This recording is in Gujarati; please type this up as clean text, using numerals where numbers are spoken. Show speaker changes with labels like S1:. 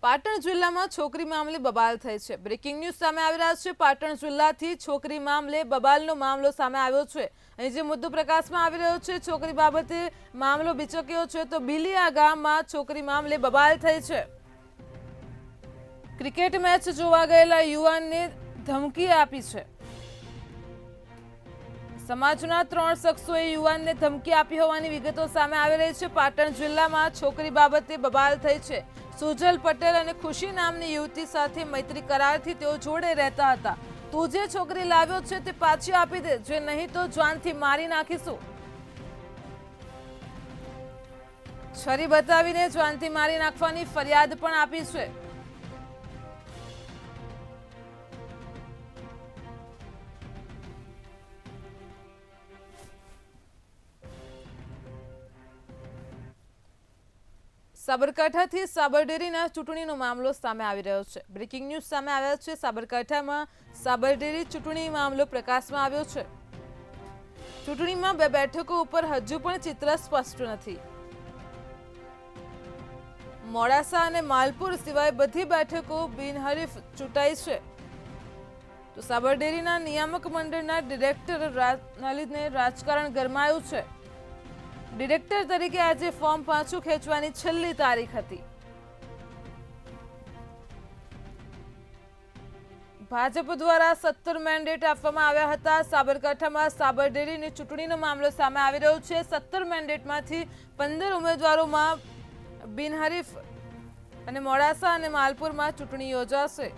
S1: પાટણ જિલ્લામાં છોકરી મામલે બબાલ થઈ છે। બ્રેકિંગ ન્યૂઝ સામે આવી રહ્યા છે। પાટણ જિલ્લાથી છોકરી મામલે બબાલનો મામલો સામે આવ્યો છે। અહીં જે મુદ્દો પ્રકાશમાં આવી રહ્યો છે, છોકરી બાબતે મામલો બિચક્યો છે તો બિલિયા ગામમાં છોકરી મામલે બબાલ થઈ છે। ક્રિકેટ મેચ જોવા ગયેલા યુવાનને ધમકી આપી છે। સમાજના 3 શખ્સોએ યુવાનને ધમકી આપી હોવાની વિગતો સામે આવી રહી છે। પાટણ જિલ્લામાં છોકરી બાબતે બબાલ થઈ છે। સુજલ પટેલ અને ખુશી નામની યુવતી સાથે મૈત્રી કરારથી તેઓ જોડે રહેતા હતા। તું જે છોકરી લાવ્યો છે તે પાછી આપી દે, જે નહીં તો જાનથી મારી નાખીશું। છરી બતાવીને જાનથી મારી નાખવાની ફરિયાદ પણ આપી છે। સાબરકાંઠાથી સાબરડેરીના ચૂંટણીનો મામલો સામે આવી રહ્યો છે। બ્રેકિંગ ન્યૂઝ સામે આવ્યા છે। સાબરકાંઠામાં સાબરડેરી ચૂંટણી મામલો પ્રકાશમાં આવ્યો છે। ચૂંટણીમાં 2 બેઠકો ઉપર હજુ પણ ચિત્ર સ્પષ્ટ નથી। મોડાસા અને માલપુર સિવાય બધી બેઠકો બિનહરીફ ચૂંટાઈ છે। તો સાબરડેરીના નિયામક મંડળના ડિરેક્ટરના લીધે રાજકારણ ગરમાયું છે। ડિરેક્ટર તરીકે આજે ફોર્મ પાછું ખેંચવાની છેલ્લી તારીખ હતી। ભાજપ દ્વારા 17 મેન્ડેટ આપવામાં આવ્યા હતા। સાબરકાંઠામાં સાબરડેરીની ચૂંટણીનો મામલો સામે આવી રહ્યો છે। 17 મેન્ડેટમાંથી 15 ઉમેદવારોમાં બિનહરીફ અને મોડાસા અને માલપુરમાં ચૂંટણી યોજાશે।